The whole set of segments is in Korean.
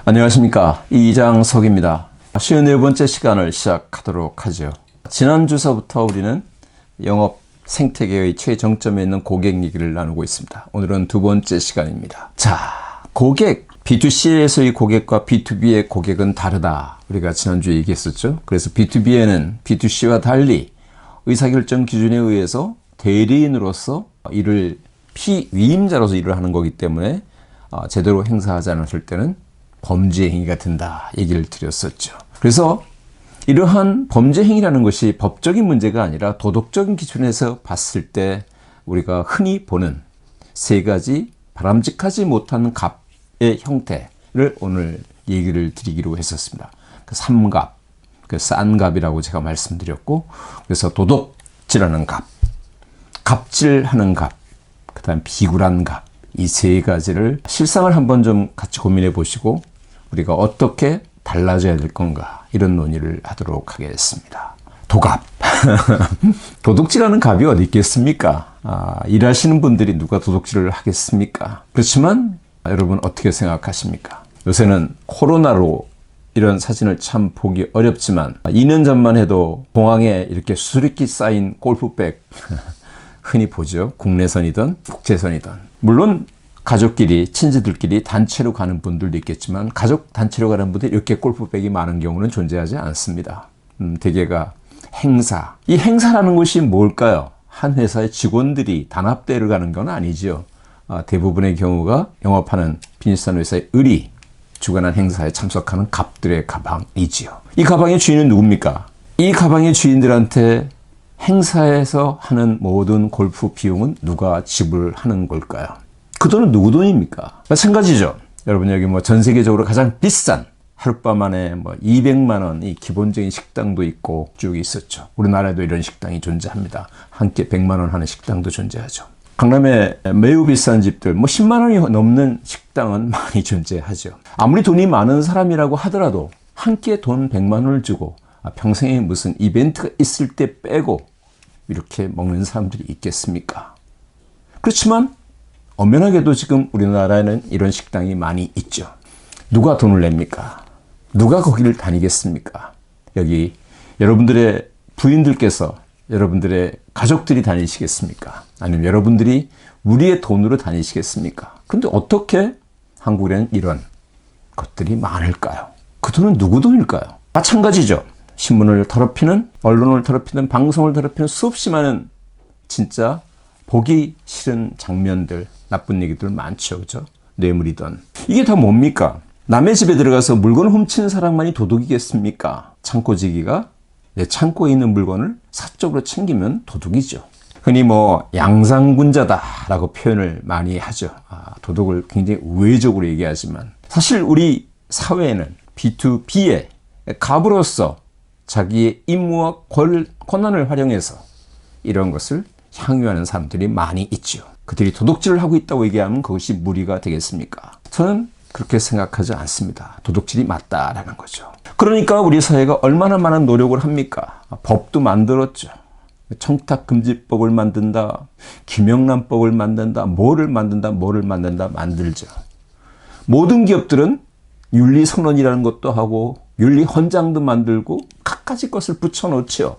안녕하십니까, 이장석입니다. 54번째 시간을 시작하도록 하죠. 지난 주서부터 우리는 영업 생태계의 최정점에 있는 고객 얘기를 나누고 있습니다. 오늘은 두 번째 시간입니다. 자, 고객, B2C에서의 고객과 B2B의 고객은 다르다. 우리가 지난주에 얘기했었죠. 그래서 B2B에는 B2C와 달리 의사결정 기준에 의해서 대리인으로서 일을 피위임자로서 일을 하는 거기 때문에 제대로 행사하지 않았을 때는 범죄 행위가 된다 얘기를 드렸었죠. 그래서 이러한 범죄 행위라는 것이 법적인 문제가 아니라 도덕적인 기준에서 봤을 때 우리가 흔히 보는 세 가지 바람직하지 못한 값의 형태를 오늘 얘기를 드리기로 했었습니다. 그 삼갑, 그 싼 값이라고 제가 말씀드렸고, 그래서 도덕질하는 값, 갑질하는 값, 그 다음 비굴한 값, 이 세 가지를 실상을 한번 좀 같이 고민해 보시고 우리가 어떻게 달라져야 될 건가, 이런 논의를 하도록 하겠습니다. 도갑. 도둑질하는 갑이 어디 있겠습니까? 일하시는 분들이 누가 도둑질을 하겠습니까? 그렇지만 여러분 어떻게 생각하십니까? 요새는 코로나로 이런 사진을 참 보기 어렵지만 2년 전만 해도 공항에 이렇게 수수료끼 쌓인 골프백 흔히 보죠. 국내선이든 국제선이든. 물론 가족끼리, 친지들끼리 단체로 가는 분들도 있겠지만 가족 단체로 가는 분들이 이렇게 골프백이 많은 경우는 존재하지 않습니다. 대개가 행사. 이 행사라는 것이 뭘까요? 한 회사의 직원들이 단합대회를 가는 건 아니죠. 대부분의 경우가 영업하는 비즈니스하는 회사의 을이 주관한 행사에 참석하는 갑들의 가방이지요. 이 가방의 주인은 누굽니까? 이 가방의 주인들한테 행사에서 하는 모든 골프 비용은 누가 지불하는 걸까요? 그 돈은 누구 돈입니까? 마찬가지죠. 여러분, 여기 전 세계적으로 가장 비싼 하룻밤 안에 200만 원 이 기본적인 식당도 있고 쭉 있었죠. 우리나라에도 이런 식당이 존재합니다. 한 끼 100만 원 하는 식당도 존재하죠. 강남에 매우 비싼 집들, 10만 원이 넘는 식당은 많이 존재하죠. 아무리 돈이 많은 사람이라고 하더라도 한 끼에 돈 100만 원을 주고 평생에 무슨 이벤트가 있을 때 빼고 이렇게 먹는 사람들이 있겠습니까? 그렇지만 엄연하게도 지금 우리나라에는 이런 식당이 많이 있죠. 누가 돈을 냅니까? 누가 거기를 다니겠습니까? 여기 여러분들의 부인들께서, 여러분들의 가족들이 다니시겠습니까? 아니면 여러분들이 우리의 돈으로 다니시겠습니까? 근데 어떻게 한국에는 이런 것들이 많을까요? 그 돈은 누구 돈일까요? 마찬가지죠. 신문을 더럽히는, 언론을 더럽히는, 방송을 더럽히는 수없이 많은 진짜 보기 싫은 장면들, 나쁜 얘기들 많죠. 그죠? 뇌물이든. 이게 다 뭡니까? 남의 집에 들어가서 물건을 훔치는 사람만이 도둑이겠습니까? 창고지기가 내 창고에 있는 물건을 사적으로 챙기면 도둑이죠. 흔히 양상군자다라고 표현을 많이 하죠. 도둑을 굉장히 우회적으로 얘기하지만 사실 우리 사회에는 B2B의 갑으로서 자기의 임무와 권한을 활용해서 이런 것을 향유하는 사람들이 많이 있죠. 그들이 도둑질을 하고 있다고 얘기하면 그것이 무리가 되겠습니까? 저는 그렇게 생각하지 않습니다. 도둑질이 맞다라는 거죠. 그러니까 우리 사회가 얼마나 많은 노력을 합니까? 법도 만들었죠. 청탁금지법을 만든다, 김영란법을 만든다, 뭐를 만든다 만들죠. 모든 기업들은 윤리선언이라는 것도 하고 윤리헌장도 만들고 갖가지 것을 붙여놓죠.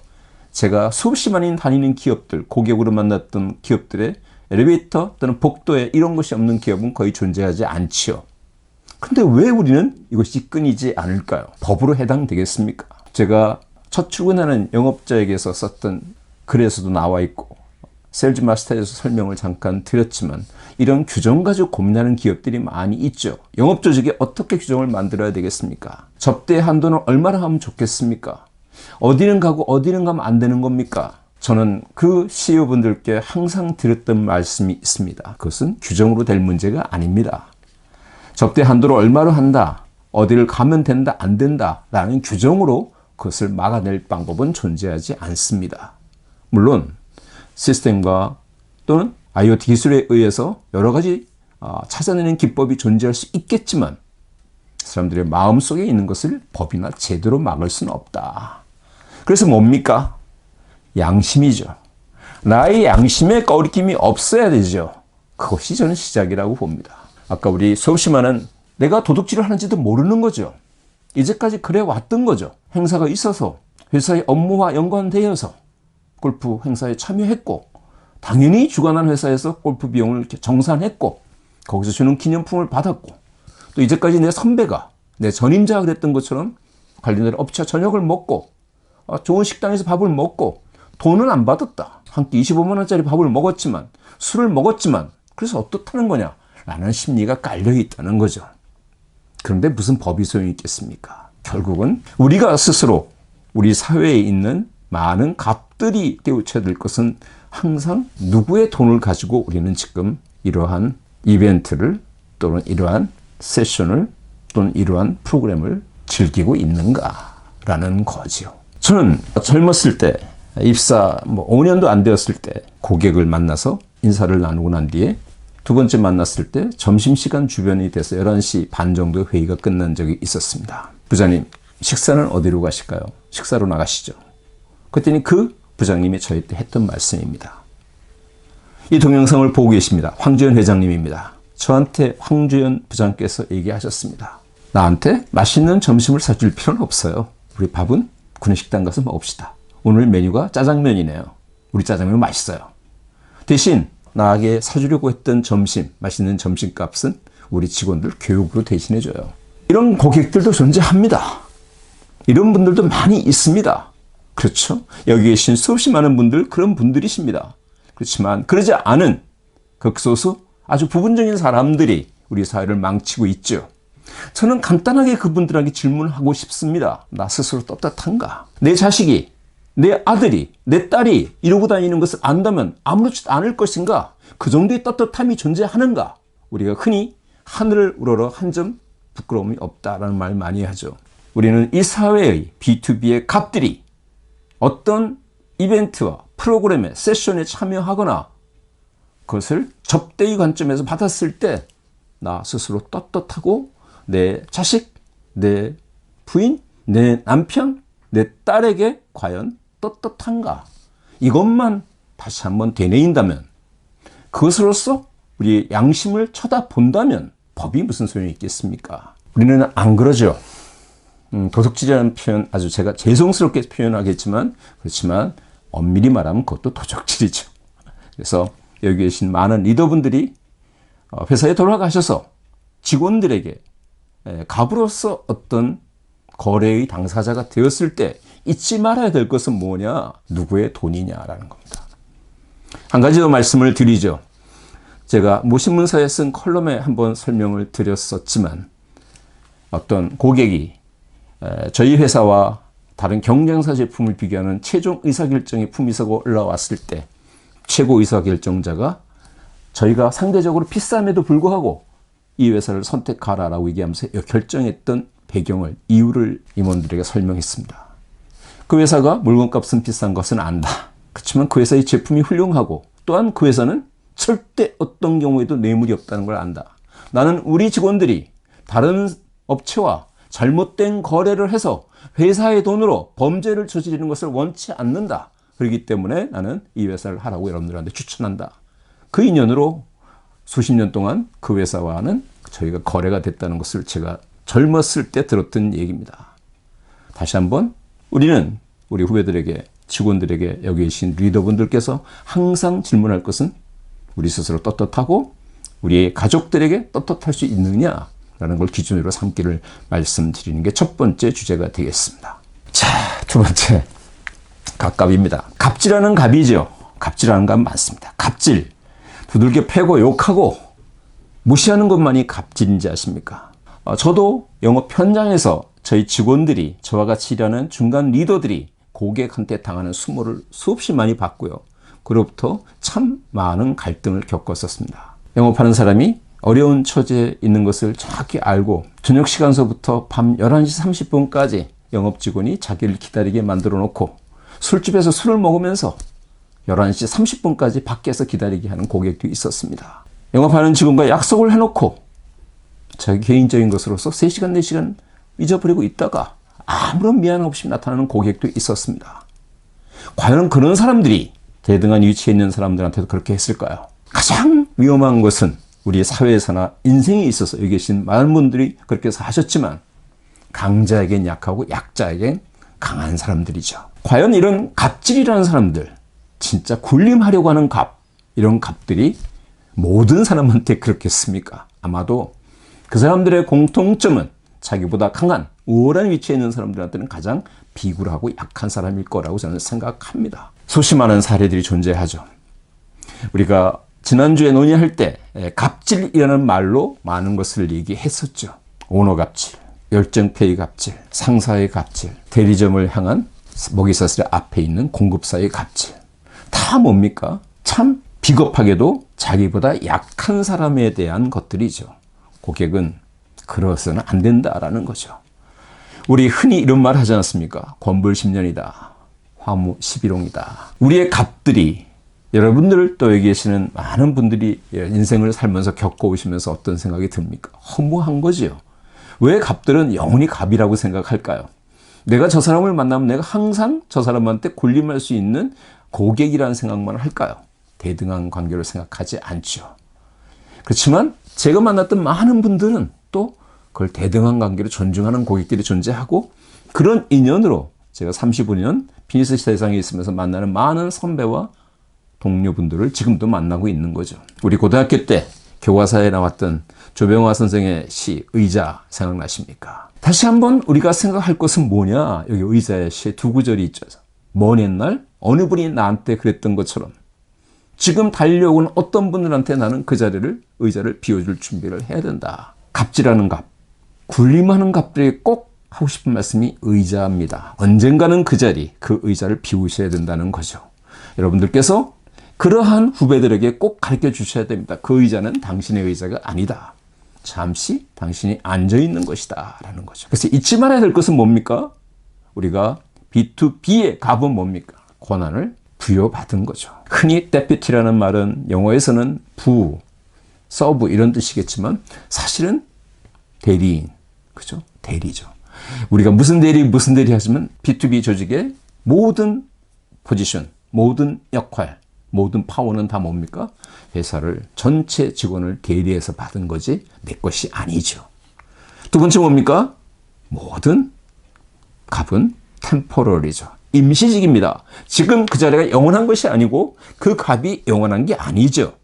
제가 수십만인 다니는 기업들, 고객으로 만났던 기업들의 엘리베이터 또는 복도에 이런 것이 없는 기업은 거의 존재하지 않지요. 근데 왜 우리는 이것이 끊이지 않을까요? 법으로 해당되겠습니까? 제가 첫 출근하는 영업자에게서 썼던 글에서도 나와 있고 세일즈 마스터에서 설명을 잠깐 드렸지만 이런 규정 가지고 고민하는 기업들이 많이 있죠. 영업조직에 어떻게 규정을 만들어야 되겠습니까? 접대 한도는 얼마나 하면 좋겠습니까? 어디는 가고 어디는 가면 안 되는 겁니까? 저는 그 CEO분들께 항상 드렸던 말씀이 있습니다. 그것은 규정으로 될 문제가 아닙니다. 접대 한도를 얼마로 한다, 어디를 가면 된다, 안 된다 라는 규정으로 그것을 막아낼 방법은 존재하지 않습니다. 물론 시스템과 또는 IoT 기술에 의해서 여러 가지 찾아내는 기법이 존재할 수 있겠지만 사람들의 마음속에 있는 것을 법이나 제도로 막을 수는 없다. 그래서 뭡니까? 양심이죠. 나의 양심에 꺼리낌이 없어야 되죠. 그것이 저는 시작이라고 봅니다. 아까 우리 수없이 많은 내가 도둑질을 하는지도 모르는 거죠. 이제까지 그래 왔던 거죠. 행사가 있어서 회사의 업무와 연관되어서 골프 행사에 참여했고, 당연히 주관한 회사에서 골프 비용을 정산했고, 거기서 주는 기념품을 받았고, 또 이제까지 내 선배가, 내 전임자가 그랬던 것처럼 관련된 업체 저녁을 먹고, 좋은 식당에서 밥을 먹고, 돈은 안 받았다. 한 끼 25만 원짜리 밥을 먹었지만, 술을 먹었지만, 그래서 어떻다는 거냐? 라는 심리가 깔려 있다는 거죠. 그런데 무슨 법이 소용이 있겠습니까? 결국은 우리가 스스로 우리 사회에 있는 많은 값들이 깨우쳐야 될 것은 항상 누구의 돈을 가지고 우리는 지금 이러한 이벤트를 또는 이러한 세션을 또는 이러한 프로그램을 즐기고 있는가라는 거지요. 저는 젊었을 때 입사 5년도 안 되었을 때 고객을 만나서 인사를 나누고 난 뒤에 두 번째 만났을 때 점심시간 주변이 돼서 11시 반 정도 회의가 끝난 적이 있었습니다. 부장님, 식사는 어디로 가실까요? 식사로 나가시죠. 그랬더니 그 부장님이 저희한테 했던 말씀입니다. 이 동영상을 보고 계십니다. 황주현 회장님입니다. 저한테 황주현 부장께서 얘기하셨습니다. 나한테 맛있는 점심을 사줄 필요는 없어요. 우리 밥은 구내식당 가서 먹읍시다. 오늘 메뉴가 짜장면이네요. 우리 짜장면 맛있어요. 대신 나에게 사주려고 했던 점심, 맛있는 점심값은 우리 직원들 교육으로 대신해줘요. 이런 고객들도 존재합니다. 이런 분들도 많이 있습니다. 그렇죠? 여기 계신 수없이 많은 분들, 그런 분들이십니다. 그렇지만 그러지 않은 극소수 아주 부분적인 사람들이 우리 사회를 망치고 있죠. 저는 간단하게 그분들에게 질문하고 싶습니다. 나 스스로 떳떳한가? 내 자식이, 내 아들이, 내 딸이 이러고 다니는 것을 안다면 아무렇지도 않을 것인가? 그 정도의 떳떳함이 존재하는가? 우리가 흔히 하늘을 우러러 한 점 부끄러움이 없다라는 말 많이 하죠. 우리는 이 사회의 B2B의 값들이 어떤 이벤트와 프로그램에 세션에 참여하거나 그것을 접대의 관점에서 받았을 때 나 스스로 떳떳하고 내 자식, 내 부인, 내 남편, 내 딸에게 과연 떳떳한가? 이것만 다시 한번 되뇌인다면, 그것으로서 우리의 양심을 쳐다본다면 법이 무슨 소용이 있겠습니까? 우리는 안 그러죠. 도둑질이라는 표현 아주 제가 죄송스럽게 표현하겠지만, 그렇지만 엄밀히 말하면 그것도 도적질이죠. 그래서 여기 계신 많은 리더분들이 회사에 돌아가셔서 직원들에게 갑으로서 어떤 거래의 당사자가 되었을 때 잊지 말아야 될 것은 뭐냐? 누구의 돈이냐라는 겁니다. 한 가지 더 말씀을 드리죠. 제가 모신문서에 쓴 컬럼에 한번 설명을 드렸었지만, 어떤 고객이 저희 회사와 다른 경쟁사 제품을 비교하는 최종 의사결정의 품위서가 올라왔을 때 최고 의사결정자가 저희가 상대적으로 비쌈에도 불구하고 이 회사를 선택하라라고 얘기하면서 결정했던 배경을, 이유를 임원들에게 설명했습니다. 그 회사가 물건값은 비싼 것은 안다. 그렇지만 그 회사의 제품이 훌륭하고, 또한 그 회사는 절대 어떤 경우에도 뇌물이 없다는 걸 안다. 나는 우리 직원들이 다른 업체와 잘못된 거래를 해서 회사의 돈으로 범죄를 저지르는 것을 원치 않는다. 그렇기 때문에 나는 이 회사를 하라고 여러분들한테 추천한다. 그 인연으로 수십 년 동안 그 회사와는 저희가 거래가 됐다는 것을 제가 젊었을 때 들었던 얘기입니다. 다시 한번 우리는 우리 후배들에게, 직원들에게, 여기 계신 리더분들께서 항상 질문할 것은 우리 스스로 떳떳하고 우리의 가족들에게 떳떳할 수 있느냐라는 걸 기준으로 삼기를 말씀드리는 게 첫 번째 주제가 되겠습니다. 자, 두 번째, 갑갑입니다. 갑질하는 갑이죠. 갑질하는 갑 많습니다. 갑질, 두들겨 패고 욕하고 무시하는 것만이 갑질인지 아십니까? 저도 영업 현장에서 저희 직원들이, 저와 같이 일하는 중간 리더들이 고객한테 당하는 수모를 수없이 많이 봤고요. 그로부터 참 많은 갈등을 겪었었습니다. 영업하는 사람이 어려운 처지에 있는 것을 정확히 알고 저녁 시간서부터 밤 11시 30분까지 영업 직원이 자기를 기다리게 만들어 놓고 술집에서 술을 먹으면서 11시 30분까지 밖에서 기다리게 하는 고객도 있었습니다. 영업하는 직원과 약속을 해놓고 자기 개인적인 것으로서 3시간, 4시간 잊어버리고 있다가 아무런 미안함 없이 나타나는 고객도 있었습니다. 과연 그런 사람들이 대등한 위치에 있는 사람들한테도 그렇게 했을까요? 가장 위험한 것은 우리 사회에서나 인생에 있어서 여기 계신 많은 분들이 그렇게 사셨지만 강자에겐 약하고 약자에겐 강한 사람들이죠. 과연 이런 갑질이라는 사람들, 진짜 군림하려고 하는 이런 갑들이 모든 사람한테 그렇겠습니까? 아마도 그 사람들의 공통점은 자기보다 강한 우월한 위치에 있는 사람들한테는 가장 비굴하고 약한 사람일 거라고 저는 생각합니다. 수많은 사례들이 존재하죠. 우리가 지난주에 논의할 때 갑질이라는 말로 많은 것을 얘기했었죠. 오너 갑질, 열정페이 갑질, 상사의 갑질, 대리점을 향한 먹이사슬 앞에 있는 공급사의 갑질. 다 뭡니까? 참 비겁하게도 자기보다 약한 사람에 대한 것들이죠. 고객은 그러서는 안 된다라는 거죠. 우리 흔히 이런 말 하지 않습니까? 권불 10년이다. 화무 11홍이다. 우리의 갑들이 여러분들 또 여기 계시는 많은 분들이 인생을 살면서 겪어오시면서 어떤 생각이 듭니까? 허무한 거지요. 왜 갑들은 영원히 갑이라고 생각할까요? 내가 저 사람을 만나면 내가 항상 저 사람한테 군림할 수 있는 고객이라는 생각만 할까요? 대등한 관계로 생각하지 않죠. 그렇지만 제가 만났던 많은 분들은 또 그걸 대등한 관계로 존중하는 고객들이 존재하고 그런 인연으로 제가 35년 비즈니스 세상에 있으면서 만나는 많은 선배와 동료분들을 지금도 만나고 있는 거죠. 우리 고등학교 때 교과서에 나왔던 조병화 선생의 시 의자 생각나십니까? 다시 한번 우리가 생각할 것은 뭐냐? 여기 의자의 시에 두 구절이 있죠. 먼 옛날 어느 분이 나한테 그랬던 것처럼 지금 달려오는 어떤 분들한테 나는 그 의자를 비워줄 준비를 해야 된다. 갑질하는 갑, 군림하는 갑들에게 꼭 하고 싶은 말씀이 의자입니다. 언젠가는 그 자리, 그 의자를 비우셔야 된다는 거죠. 여러분들께서 그러한 후배들에게 꼭 가르쳐 주셔야 됩니다. 그 의자는 당신의 의자가 아니다. 잠시 당신이 앉아있는 것이다 라는 거죠. 그래서 잊지 말아야 될 것은 뭡니까? 우리가 B2B의 갑은 뭡니까? 권한을 부여받은 거죠. 흔히 데피티라는 말은 영어에서는 부, 서브 이런 뜻이겠지만 사실은 대리인, 그죠? 대리죠. 우리가 무슨 대리 하시면 B2B 조직의 모든 포지션, 모든 역할, 모든 파워는 다 뭡니까? 회사를 전체 직원을 대리해서 받은 거지 내 것이 아니죠. 두 번째 뭡니까? 모든 갑은 템포러리죠. 임시직입니다. 지금 그 자리가 영원한 것이 아니고 그 갑이 영원한 게 아니죠.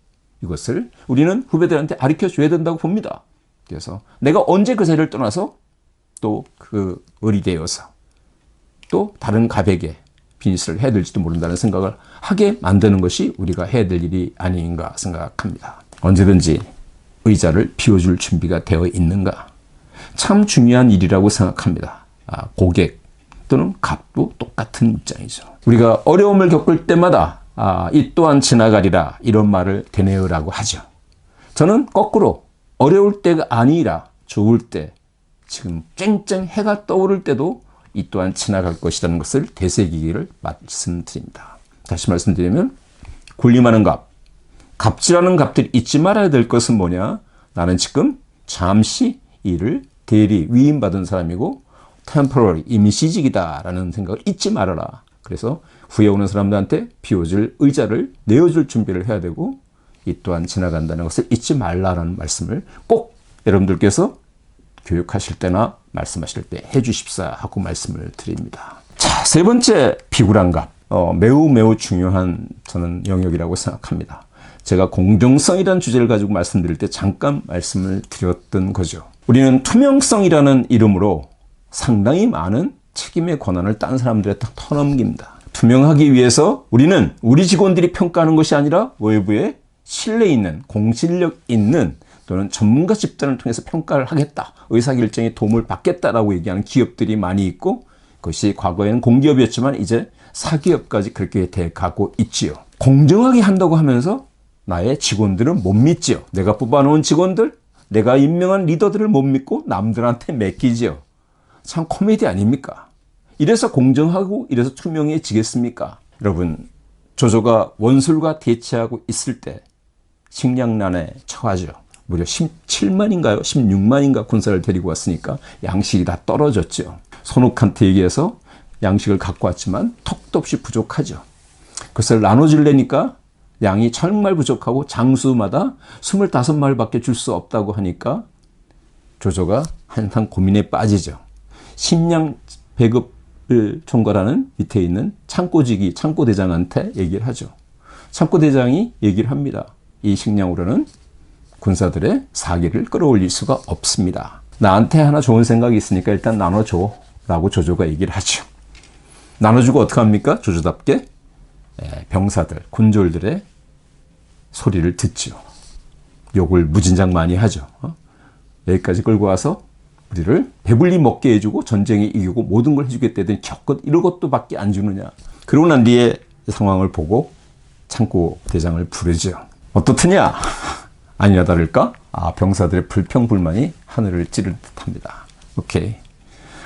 이것을 우리는 후배들한테 가르쳐 줘야 된다고 봅니다. 그래서 내가 언제 그 자리를 떠나서 또 그 을이 되어서 또 다른 갑에게 비즈니스를 해야 될지도 모른다는 생각을 하게 만드는 것이 우리가 해야 될 일이 아닌가 생각합니다. 언제든지 의자를 비워줄 준비가 되어 있는가? 참 중요한 일이라고 생각합니다. 고객 또는 갑도 똑같은 입장이죠. 우리가 어려움을 겪을 때마다 이 또한 지나가리라 이런 말을 되뇌으라고 하죠. 저는 거꾸로 어려울 때가 아니라 좋을 때 지금 쨍쨍 해가 떠오를 때도 이 또한 지나갈 것이라는 것을 되새기기를 말씀드립니다. 다시 말씀드리면 군림하는 갑, 갑질하는 갑들이 잊지 말아야 될 것은 뭐냐? 나는 지금 잠시 일을 대리, 위임받은 사람이고 temporary, 임시직이다라는 생각을 잊지 말아라. 그래서 후에 오는 사람들한테 비워줄 의자를 내어줄 준비를 해야 되고 이 또한 지나간다는 것을 잊지 말라라는 말씀을 꼭 여러분들께서 교육하실 때나 말씀하실 때 해주십사 하고 말씀을 드립니다. 자, 세 번째 비굴한 갑. 매우 중요한 저는 영역이라고 생각합니다. 제가 공정성이라는 주제를 가지고 말씀드릴 때 잠깐 말씀을 드렸던 거죠. 우리는 투명성이라는 이름으로 상당히 많은 책임의 권한을 딴 사람들에 딱 터넘깁니다. 투명하기 위해서 우리는 우리 직원들이 평가하는 것이 아니라 외부에 신뢰 있는, 공신력 있는 또는 전문가 집단을 통해서 평가를 하겠다. 의사결정에 도움을 받겠다라고 얘기하는 기업들이 많이 있고 그것이 과거에는 공기업이었지만 이제 사기업까지 그렇게 돼가고 있지요. 공정하게 한다고 하면서 나의 직원들은 못 믿지요. 내가 뽑아놓은 직원들, 내가 임명한 리더들을 못 믿고 남들한테 맡기지요. 참 코미디 아닙니까? 이래서 공정하고 이래서 투명해지겠습니까? 여러분, 조조가 원술과 대치하고 있을 때 식량난에 처하죠. 무려 17만인가요? 16만인가 군사를 데리고 왔으니까 양식이 다 떨어졌죠. 손옥한테 얘기해서 양식을 갖고 왔지만 턱도 없이 부족하죠. 그것을 나눠주려니까 양이 정말 부족하고 장수마다 25마리밖에 줄 수 없다고 하니까 조조가 항상 고민에 빠지죠. 식량 배급을 총괄하는 밑에 있는 창고지기, 창고대장한테 얘기를 하죠. 창고대장이 얘기를 합니다. 이 식량으로는 군사들의 사기를 끌어올릴 수가 없습니다. 나한테 하나 좋은 생각이 있으니까 일단 나눠줘 라고 조조가 얘기를 하죠. 나눠주고 어떻게 합니까? 조조답게 병사들, 군졸들의 소리를 듣죠. 욕을 무진장 많이 하죠. 여기까지 끌고 와서 우리를 배불리 먹게 해주고 전쟁에 이기고 모든 걸 해주겠다더니 격것 이런 것도 밖에 안 주느냐. 그러고 난 뒤에 상황을 보고 창고 대장을 부르죠. 어떻느냐? 아니나 다를까? 병사들의 불평불만이 하늘을 찌를 듯합니다. 오케이.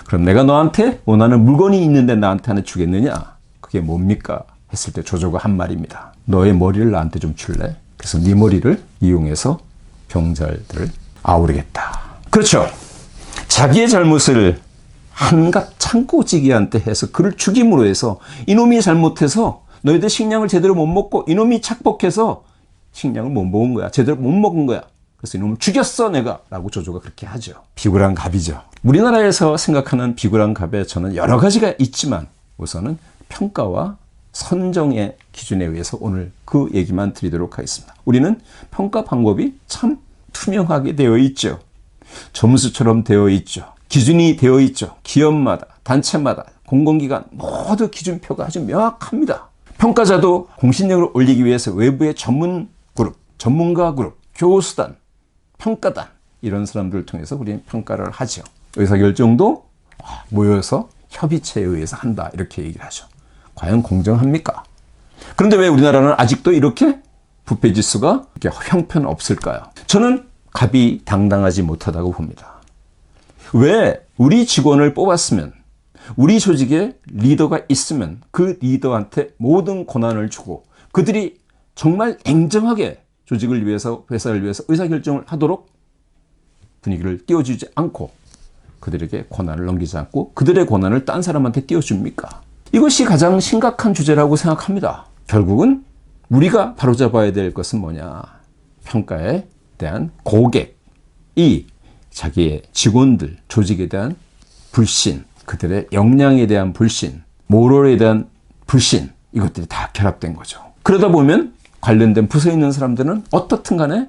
그럼 내가 너한테 원하는 물건이 있는데 나한테 하나 주겠느냐? 그게 뭡니까? 했을 때 조조가 한 말입니다. 너의 머리를 나한테 좀 줄래? 그래서 네 머리를 이용해서 병자들을 아우르겠다. 그렇죠. 자기의 잘못을 한갓 창고지기한테 해서 그를 죽임으로 해서 이놈이 잘못해서 너희들 식량을 제대로 못 먹고 이놈이 착복해서 식량을 못 먹은 거야. 제대로 못 먹은 거야. 그래서 이놈을 죽였어 내가 라고 조조가 그렇게 하죠. 비굴한 갑이죠. 우리나라에서 생각하는 비굴한 갑에 저는 여러 가지가 있지만 우선은 평가와 선정의 기준에 의해서 오늘 그 얘기만 드리도록 하겠습니다. 우리는 평가 방법이 참 투명하게 되어 있죠. 점수처럼 되어 있죠. 기준이 되어 있죠. 기업마다, 단체마다, 공공기관 모두 기준표가 아주 명확합니다. 평가자도 공신력을 올리기 위해서 외부의 전문 그룹, 전문가 그룹, 교수단, 평가단 이런 사람들을 통해서 우리는 평가를 하죠. 의사결정도 모여서 협의체에 의해서 한다 이렇게 얘기를 하죠. 과연 공정합니까? 그런데 왜 우리나라는 아직도 이렇게 부패지수가 이렇게 형편없을까요? 저는 갑이 당당하지 못하다고 봅니다. 왜 우리 직원을 뽑았으면 우리 조직에 리더가 있으면 그 리더한테 모든 권한을 주고 그들이 정말 냉정하게 조직을 위해서 회사를 위해서 의사결정을 하도록 분위기를 띄워주지 않고 그들에게 권한을 넘기지 않고 그들의 권한을 딴 사람한테 띄워줍니까? 이것이 가장 심각한 주제라고 생각합니다. 결국은 우리가 바로잡아야 될 것은 뭐냐? 평가에 대한 고객이 자기의 직원들, 조직에 대한 불신, 그들의 역량에 대한 불신, 모럴에 대한 불신, 이것들이 다 결합된 거죠. 그러다 보면 관련된 부서에 있는 사람들은 어떻든 간에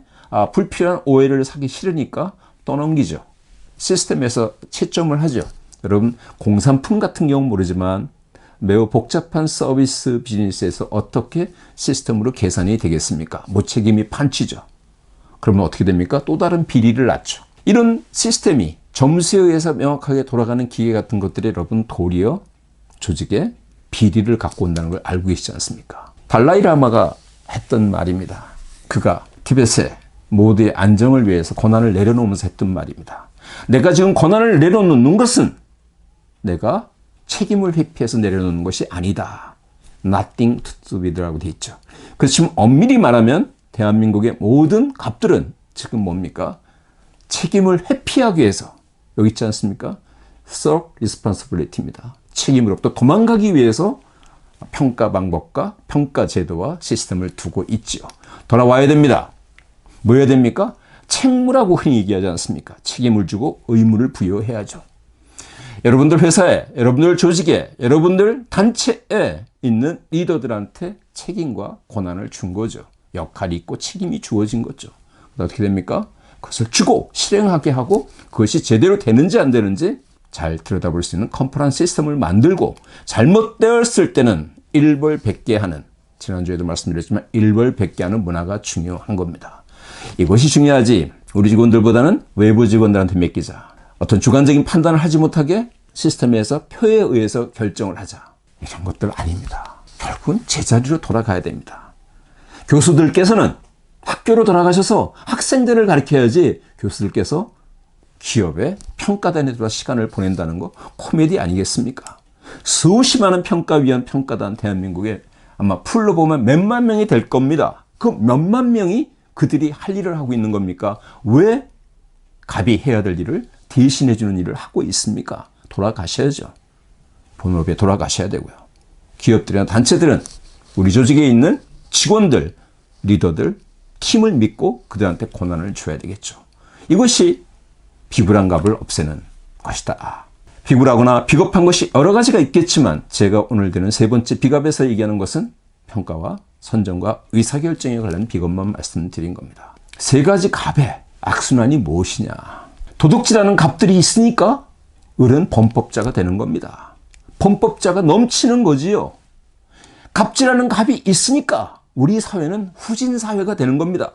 불필요한 오해를 사기 싫으니까 떠넘기죠. 시스템에서 채점을 하죠. 여러분 공산품 같은 경우는 모르지만 매우 복잡한 서비스 비즈니스에서 어떻게 시스템으로 계산이 되겠습니까? 무책임이 판치죠. 그러면 어떻게 됩니까? 또 다른 비리를 낳죠. 이런 시스템이 점수에 의해서 명확하게 돌아가는 기계 같은 것들이 여러분 도리어 조직에 비리를 갖고 온다는 걸 알고 계시지 않습니까? 달라이라마가 했던 말입니다. 그가 티벳의 모두의 안정을 위해서 권한을 내려놓으면서 했던 말입니다. 내가 지금 권한을 내려놓는 것은 내가 책임을 회피해서 내려놓는 것이 아니다. Nothing to do with라고 되어 있죠. 그래서 지금 엄밀히 말하면 대한민국의 모든 갑들은 지금 뭡니까? 책임을 회피하기 위해서 여기 있지 않습니까? Self responsibility입니다. 책임으로부터 도망가기 위해서 평가 방법과 평가 제도와 시스템을 두고 있지요. 돌아와야 됩니다. 뭐 해야 됩니까? 책무라고 흔히 얘기하지 않습니까? 책임을 주고 의무를 부여해야죠. 여러분들 회사에, 여러분들 조직에, 여러분들 단체에 있는 리더들한테 책임과 권한을 준 거죠. 역할이 있고 책임이 주어진 거죠. 어떻게 됩니까? 그것을 주고 실행하게 하고 그것이 제대로 되는지 안 되는지 잘 들여다볼 수 있는 컴플라이언스 시스템을 만들고 잘못되었을 때는 일벌백계 하는, 지난주에도 말씀드렸지만 일벌백계 하는 문화가 중요한 겁니다. 이것이 중요하지 우리 직원들보다는 외부 직원들한테 맡기자. 어떤 주관적인 판단을 하지 못하게 시스템에서 표에 의해서 결정을 하자. 이런 것들 아닙니다. 결국은 제자리로 돌아가야 됩니다. 교수들께서는 학교로 돌아가셔서 학생들을 가르쳐야지 교수들께서 기업의 평가단에 들어와 시간을 보낸다는 거 코미디 아니겠습니까? 수십 많은 평가위원 평가단 대한민국에 아마 풀로 보면 몇만 명이 될 겁니다. 그 몇만 명이 그들이 할 일을 하고 있는 겁니까? 왜 갑이 해야 될 일을 대신해 주는 일을 하고 있습니까? 돌아가셔야죠. 본업에 돌아가셔야 되고요. 기업들이나 단체들은 우리 조직에 있는 직원들, 리더들, 팀을 믿고 그들한테 권한을 줘야 되겠죠. 이것이 비굴한 갑을 없애는 것이다. 비굴하거나 비겁한 것이 여러 가지가 있겠지만 제가 오늘 드는 세 번째 비갑에서 얘기하는 것은 평가와 선정과 의사결정에 관련 비겁만 말씀드린 겁니다. 세 가지 갑의 악순환이 무엇이냐. 도둑질하는 갑들이 있으니까 을은 범법자가 되는 겁니다. 범법자가 넘치는 거지요. 갑질하는 갑이 있으니까 우리 사회는 후진 사회가 되는 겁니다.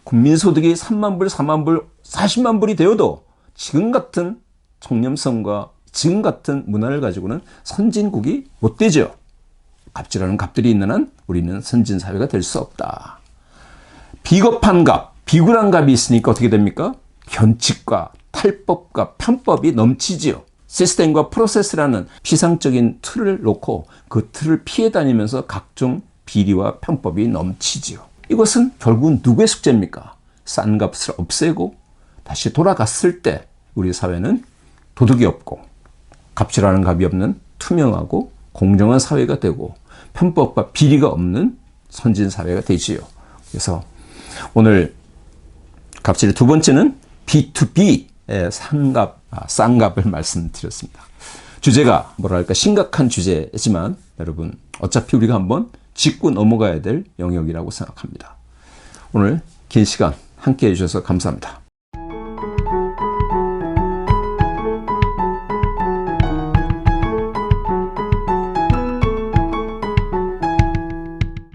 국민소득이 3만 불, 4만 불, 40만 불이 되어도 지금 같은 청렴성과 지금 같은 문화를 가지고는 선진국이 못 되죠. 갑질하는 갑들이 있는 한 우리는 선진 사회가 될 수 없다. 비겁한 갑, 비굴한 갑이 있으니까 어떻게 됩니까? 견칙과 탈법과 편법이 넘치지요. 시스템과 프로세스라는 피상적인 틀을 놓고 그 틀을 피해 다니면서 각종 비리와 편법이 넘치지요. 이것은 결국은 누구의 숙제입니까? 싼 값을 없애고 다시 돌아갔을 때 우리 사회는 도둑이 없고 갑질하는 갑이 없는 투명하고 공정한 사회가 되고 편법과 비리가 없는 선진 사회가 되지요. 그래서 오늘 갑질의 두 번째는 B2B의 싼 값을 말씀드렸습니다. 주제가 뭐랄까 심각한 주제지만 여러분 어차피 우리가 한번 짚고 넘어가야 될 영역이라고 생각합니다. 오늘 긴 시간 함께 해주셔서 감사합니다.